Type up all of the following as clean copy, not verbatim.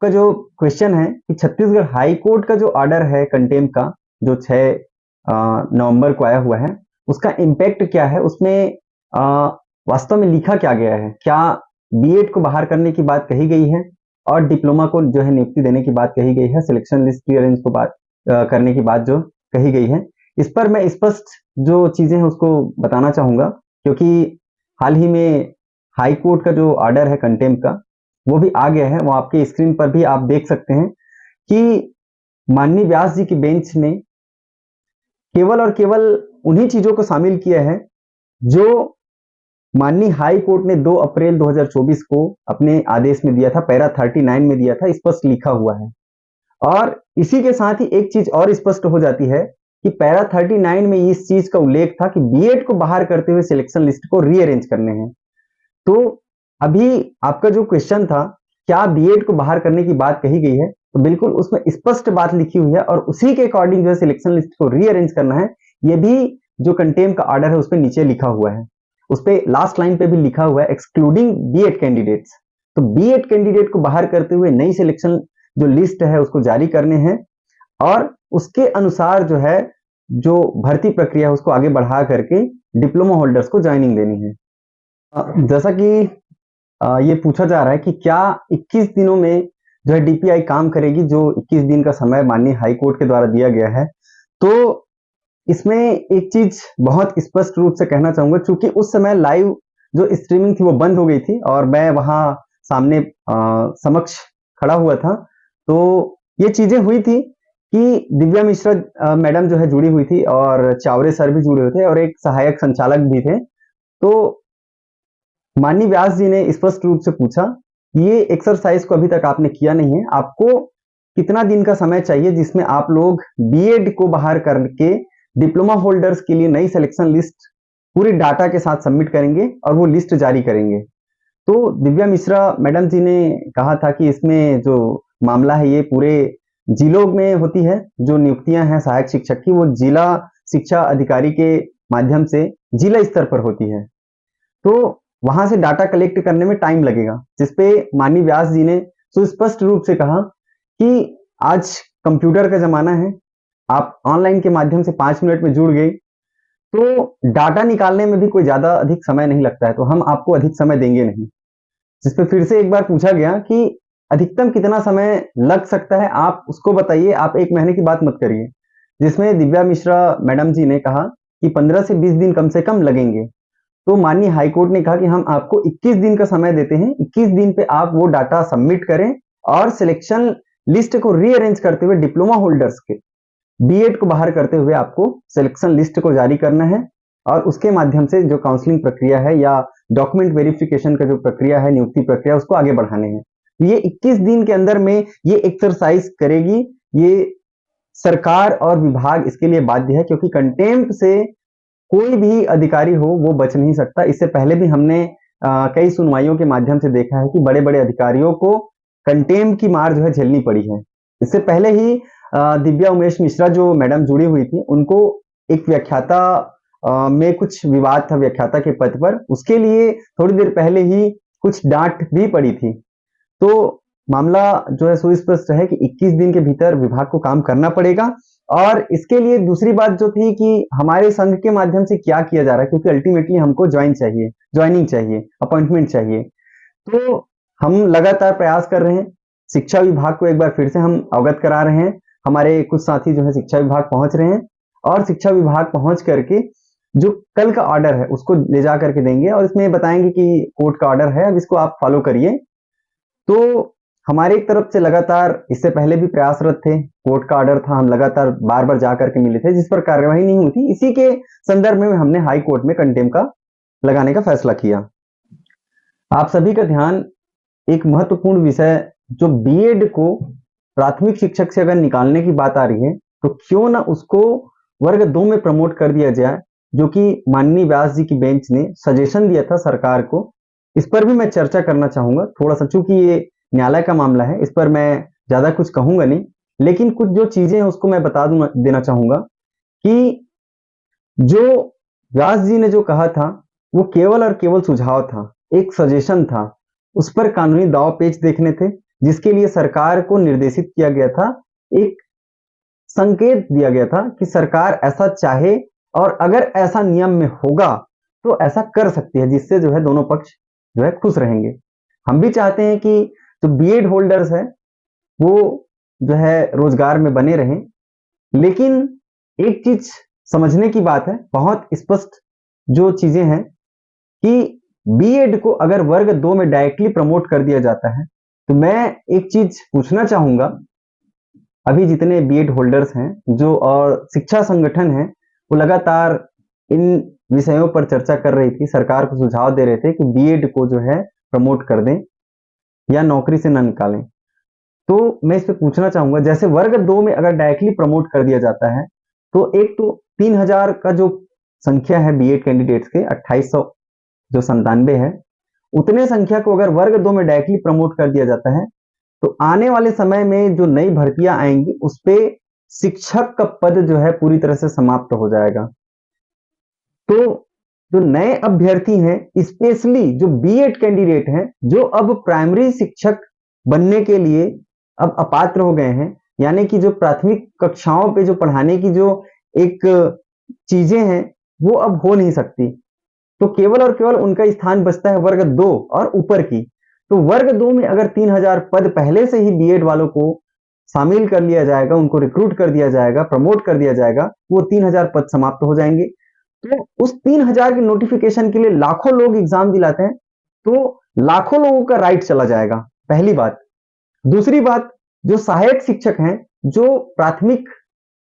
का जो क्वेश्चन है कि छत्तीसगढ़ हाई कोर्ट का जो ऑर्डर है कंटेम्प्ट का, जो 6 नवंबर को आया हुआ है, उसका इम्पैक्ट क्या है, उसमें अ, वास्तव में लिखा क्या गया है? क्या बीएड को बाहर करने की बात कही गई है और डिप्लोमा को जो है नियुक्ति देने की बात कही गई है, सिलेक्शन लिस्ट रीअरेंज को बात करने की बात जो कही गई है? इस पर मैं स्पष्ट जो चीजें हैं उसको बताना चाहूंगा, क्योंकि हाल ही में हाई कोर्ट का जो ऑर्डर है कंटेम्प्ट का, वो भी आ गया है। वो आपके स्क्रीन पर भी आप देख सकते हैं कि माननीय व्यास जी की बेंच ने केवल और केवल उन्हीं चीजों को शामिल किया है जो माननीय हाई कोर्ट ने 2 अप्रैल 2024 को अपने आदेश में दिया था, पैरा 39 में दिया था, स्पष्ट लिखा हुआ है। और इसी के साथ ही एक चीज और स्पष्ट हो जाती है कि पैरा 39 में इस चीज का उल्लेख था कि बीएड को बाहर करते हुए सिलेक्शन लिस्ट को रीअरेंज करने हैं। तो अभी आपका जो क्वेश्चन था, क्या बीएड को बाहर करने की बात कही गई है, तो बिल्कुल उसमें स्पष्ट बात लिखी हुई है और उसी के अकॉर्डिंग जो है सिलेक्शन लिस्ट को रीअरेंज करना है। ये भी जो कंटेम्प्ट का ऑर्डर है उस पर नीचे लिखा हुआ है, उस पर लास्ट लाइन पे भी लिखा हुआ है एक्सक्लूडिंग बीएड कैंडिडेट्स। तो बीएड कैंडिडेट को बाहर करते हुए नई सिलेक्शन जो लिस्ट है उसको जारी करने हैं और उसके अनुसार जो है जो भर्ती प्रक्रिया है उसको आगे बढ़ा करके डिप्लोमा होल्डर्स को ज्वाइनिंग देनी है। जैसा कि ये पूछा जा रहा है कि क्या 21 दिनों में जो है डीपीआई काम करेगी, जो 21 दिन का समय माननीय हाई कोर्ट के द्वारा दिया गया है। तो इसमें एक चीज बहुत स्पष्ट रूप से कहना चाहूंगा, क्योंकि उस समय लाइव जो स्ट्रीमिंग थी वो बंद हो गई थी और मैं वहां सामने समक्ष खड़ा हुआ था। तो ये चीजें हुई थी कि दिव्या मिश्रा मैडम जो है जुड़ी हुई थी और चावरे सर भी जुड़े हुए थे और एक सहायक संचालक भी थे। तो माननीय व्यास जी ने स्पष्ट रूप से पूछा, ये एक्सरसाइज को अभी तक आपने किया नहीं है, आपको कितना दिन का समय चाहिए जिसमें आप लोग बीएड को बाहर करके डिप्लोमा होल्डर्स के लिए नई सिलेक्शन लिस्ट पूरी डाटा के साथ सबमिट करेंगे और वो लिस्ट जारी करेंगे। तो दिव्या मिश्रा मैडम जी ने कहा था कि इसमें जो मामला है ये पूरे जिलों में होती है, जो नियुक्तियां हैं सहायक शिक्षक की वो जिला शिक्षा अधिकारी के माध्यम से जिला स्तर पर होती है। तो वहां से डाटा कलेक्ट करने में टाइम लगेगा, जिसपे माननीय व्यास जी ने सुस्पष्ट रूप से कहा कि आज कंप्यूटर का जमाना है, आप ऑनलाइन के माध्यम से 5 मिनट में जुड़ गए तो डाटा निकालने में भी कोई ज्यादा अधिक समय नहीं लगता है, तो हम आपको अधिक समय देंगे नहीं। जिसपे फिर से एक बार पूछा गया कि अधिकतम कितना समय लग सकता है, आप उसको बताइए, आप 1 महीने की बात मत करिए। जिसमें दिव्या मिश्रा मैडम जी ने कहा कि 15 से 20 दिन कम से कम लगेंगे। तो माननीय हाईकोर्ट ने कहा कि हम आपको 21 दिन का समय देते हैं, 21 दिन पे आप वो डाटा सबमिट करें और सिलेक्शन लिस्ट को रीअरेंज करते हुए डिप्लोमा होल्डर्स के बीएड को बाहर करते हुए आपको सिलेक्शन लिस्ट को जारी करना है और उसके माध्यम से जो काउंसलिंग प्रक्रिया है या डॉक्यूमेंट वेरिफिकेशन का जो प्रक्रिया है, नियुक्ति प्रक्रिया, उसको आगे बढ़ाने हैं। ये 21 दिन के अंदर में ये एक्सरसाइज करेगी। ये सरकार और विभाग इसके लिए बाध्य है, क्योंकि कंटेम्प्ट से कोई भी अधिकारी हो वो बच नहीं सकता। इससे पहले भी हमने कई सुनवाइयों के माध्यम से देखा है कि बड़े बड़े अधिकारियों को कंटेम्प्ट की मार जो है झेलनी पड़ी है। इससे पहले ही दिव्या उमेश मिश्रा जो मैडम जुड़ी हुई थी, उनको एक व्याख्याता में कुछ विवाद था व्याख्याता के पद पर, उसके लिए थोड़ी देर पहले ही कुछ डांट भी पड़ी थी। तो मामला जो है सुस्पष्ट है कि 21 दिन के भीतर विभाग को काम करना पड़ेगा। और इसके लिए दूसरी बात जो थी कि हमारे संघ के माध्यम से क्या किया जा रहा है, क्योंकि अल्टीमेटली हमको ज्वाइनिंग चाहिए, अपॉइंटमेंट चाहिए। तो हम लगातार प्रयास कर रहे हैं, शिक्षा विभाग को एक बार फिर से हम अवगत करा रहे हैं। हमारे कुछ साथी जो है शिक्षा विभाग पहुंच रहे हैं और शिक्षा विभाग पहुंच करके जो कल का ऑर्डर है उसको ले जा करके देंगे और इसमें बताएंगे कि कोर्ट का ऑर्डर है, अब इसको आप फॉलो करिए। तो हमारे एक तरफ से लगातार इससे पहले भी प्रयासरत थे, कोर्ट का ऑर्डर था, हम लगातार बार बार जा करके मिले थे, जिस पर कार्यवाही नहीं हुई थी। इसी के संदर्भ में हमने हाई कोर्ट में कंटेम्प्ट का लगाने का फैसला किया। आप सभी का ध्यान एक महत्वपूर्ण विषय, जो बीएड को प्राथमिक शिक्षक से अगर निकालने की बात आ रही है तो क्यों ना उसको वर्ग 2 में प्रमोट कर दिया जाए, जो कि माननीय व्यास जी की बेंच ने सजेशन दिया था सरकार को। इस पर भी मैं चर्चा करना चाहूंगा थोड़ा सा, चूंकि ये न्यायालय का मामला है, इस पर मैं ज्यादा कुछ कहूंगा नहीं, लेकिन कुछ जो चीजें हैं उसको मैं बता देना चाहूंगा कि जो व्यास जी ने जो कहा था वो केवल और केवल सुझाव था, एक सजेशन था, उस पर कानूनी दाव पेच देखने थे। जिसके लिए सरकार को निर्देशित किया गया था, एक संकेत दिया गया था कि सरकार ऐसा चाहे और अगर ऐसा नियम में होगा तो ऐसा कर सकती है, जिससे जो है दोनों पक्ष जो है खुश रहेंगे। हम भी चाहते हैं कि जो बीएड होल्डर्स हैं वो जो है रोजगार में बने रहें, लेकिन एक चीज समझने की बात है, बहुत स्पष्ट जो चीजें हैं कि बीएड को अगर वर्ग 2 में डायरेक्टली प्रमोट कर दिया जाता है तो मैं एक चीज पूछना चाहूंगा, अभी जितने बीएड होल्डर्स हैं जो और शिक्षा संगठन हैं वो लगातार इन विषयों पर चर्चा कर रही थी, सरकार को सुझाव दे रहे थे कि बीएड को जो है प्रमोट कर दें या नौकरी से न निकालें। तो मैं इस पे पूछना चाहूंगा, जैसे वर्ग 2 में अगर डायरेक्टली प्रमोट कर दिया जाता है तो एक तो 3000 का जो संख्या है बीएड कैंडिडेट्स के 2800 जो 97 है, उतने संख्या को अगर वर्ग 2 में डायरेक्टली प्रमोट कर दिया जाता है तो आने वाले समय में जो नई भर्तियां आएंगी उस पे शिक्षक का पद जो है पूरी तरह से समाप्त हो जाएगा। तो जो नए अभ्यर्थी हैं, स्पेशली जो बीएड कैंडिडेट हैं, जो अब प्राइमरी शिक्षक बनने के लिए अब अपात्र हो गए हैं, यानी कि जो प्राथमिक कक्षाओं पे जो पढ़ाने की जो एक चीजें हैं वो अब हो नहीं सकती, तो केवल और केवल उनका स्थान बचता है वर्ग 2 और ऊपर की। तो वर्ग 2 में अगर 3000 पद पहले से ही बीएड वालों को शामिल कर लिया जाएगा, उनको रिक्रूट कर दिया जाएगा, प्रमोट कर दिया जाएगा, वो 3000 पद समाप्त हो जाएंगे। तो उस 3000 के नोटिफिकेशन के लिए लाखों लोग एग्जाम दिलाते हैं, तो लाखों लोगों का राइट चला जाएगा, पहली बात। दूसरी बात, जो सहायक शिक्षक हैं, जो प्राथमिक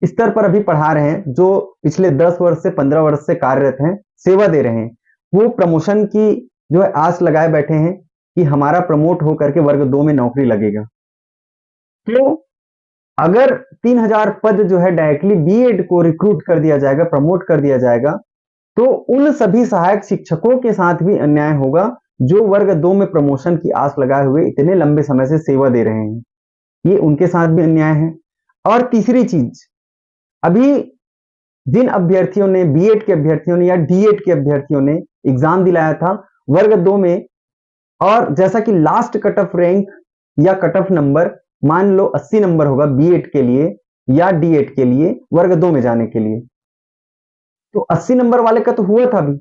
स्तर पर अभी पढ़ा रहे हैं, जो पिछले 10 वर्ष से 15 वर्ष से कार्यरत हैं, सेवा दे रहे हैं, वो प्रमोशन की जो है आस लगाए बैठे हैं कि हमारा प्रमोट होकर के वर्ग 2 में नौकरी लगेगा। तो अगर 3000 पद जो है डायरेक्टली बीएड को रिक्रूट कर दिया जाएगा, प्रमोट कर दिया जाएगा, तो उन सभी सहायक शिक्षकों के साथ भी अन्याय होगा जो वर्ग 2 में प्रमोशन की आस लगाए हुए इतने लंबे समय से सेवा दे रहे हैं, ये उनके साथ भी अन्याय है। और तीसरी चीज, अभी जिन अभ्यर्थियों ने, बीएड के अभ्यर्थियों ने या डीएड के अभ्यर्थियों ने एग्जाम दिलाया था वर्ग 2 में, और जैसा कि लास्ट कट ऑफ रैंक या कट ऑफ नंबर मान लो 80 नंबर होगा बीएड के लिए या डीएड के लिए वर्ग 2 में जाने के लिए, तो 80 नंबर वाले का तो हुआ था अभी,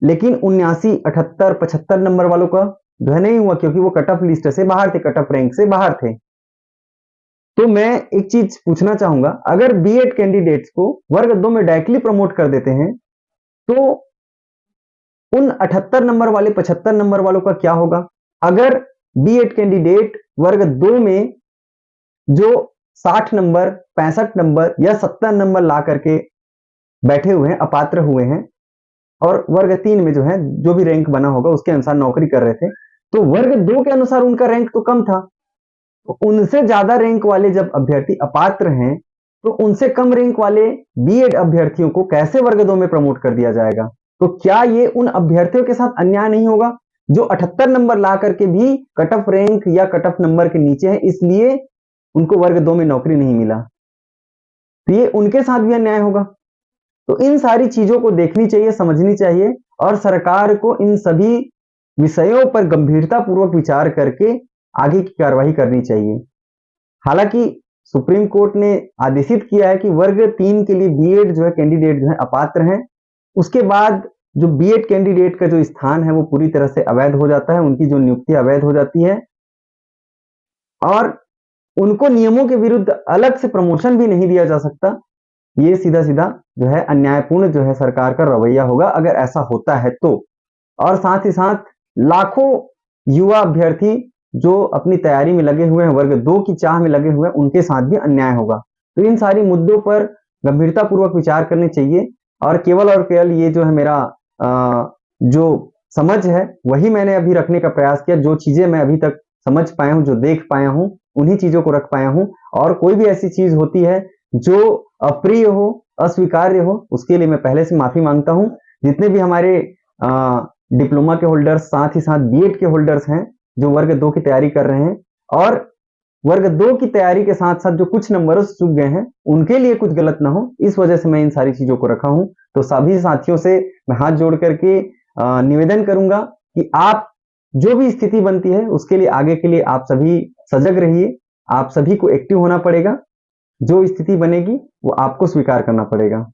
लेकिन 79, 78, 75 नंबर वालों का जो है नहीं हुआ, क्योंकि वो कट ऑफ लिस्ट से बाहर थे, कट ऑफ रैंक से बाहर थे। तो मैं एक चीज पूछना चाहूंगा, अगर बीएड कैंडिडेट्स को वर्ग 2 में डायरेक्टली प्रमोट कर देते हैं तो उन 78 नंबर वाले, 75 नंबर वालों का क्या होगा? अगर बीएड कैंडिडेट वर्ग 2 में जो 60 नंबर, 65 नंबर या 70 नंबर ला करके बैठे हुए हैं, अपात्र हुए हैं, और वर्ग 3 में जो है जो भी रैंक बना होगा उसके अनुसार नौकरी कर रहे थे, तो वर्ग 2 के अनुसार उनका रैंक तो कम था, तो उनसे ज्यादा रैंक वाले जब अभ्यर्थी अपात्र हैं तो उनसे कम रैंक वाले बीएड अभ्यर्थियों को कैसे वर्ग 2 में प्रमोट कर दिया जाएगा? तो क्या ये उन अभ्यर्थियों के साथ अन्याय नहीं होगा जो 78 नंबर ला करके भी कट ऑफ रैंक या कट ऑफ नंबर के नीचे है, इसलिए उनको वर्ग 2 में नौकरी नहीं मिला? तो ये उनके साथ भी अन्याय होगा। तो इन सारी चीजों को देखनी चाहिए, समझनी चाहिए, और सरकार को इन सभी विषयों पर गंभीरता पूर्वक विचार करके आगे की कार्रवाई करनी चाहिए। हालांकि सुप्रीम कोर्ट ने आदेशित किया है कि वर्ग 3 के लिए बीएड जो है कैंडिडेट जो है अपात्र हैं, उसके बाद जो बीएड कैंडिडेट का जो स्थान है वो पूरी तरह से अवैध हो जाता है, उनकी जो नियुक्ति अवैध हो जाती है और उनको नियमों के विरुद्ध अलग से प्रमोशन भी नहीं दिया जा सकता। ये सीधा सीधा जो है अन्यायपूर्ण जो है सरकार का रवैया होगा अगर ऐसा होता है तो। और साथ ही साथ लाखों युवा अभ्यर्थी जो अपनी तैयारी में लगे हुए हैं, वर्ग 2 की चाह में लगे हुए हैं, उनके साथ भी अन्याय होगा। तो इन सारी मुद्दों पर गंभीरता पूर्वक विचार करनी चाहिए, और केवल ये जो है मेरा जो समझ है वही मैंने अभी रखने का प्रयास किया। जो चीजें मैं अभी तक समझ पाया हूं, जो देख पाया हूं, उन्हीं चीजों को रख पाया हूं। और कोई भी ऐसी चीज होती है जो अप्रिय हो, अस्वीकार्य हो, उसके लिए मैं पहले से माफी मांगता हूं। जितने भी हमारे डिप्लोमा के होल्डर्स, साथ ही साथ बीएड के होल्डर्स हैं जो वर्ग 2 की तैयारी कर रहे हैं और वर्ग 2 की तैयारी के साथ साथ जो कुछ नंबरों से चूक गए हैं, उनके लिए कुछ गलत ना हो, इस वजह से मैं इन सारी चीजों को रखा हूं। तो सभी साथियों से मैं हाथ जोड़ करके निवेदन करूंगा कि आप जो भी स्थिति बनती है उसके लिए आगे के लिए आप सभी सजग रहिए, आप सभी को एक्टिव होना पड़ेगा। जो स्थिति बनेगी वो आपको स्वीकार करना पड़ेगा।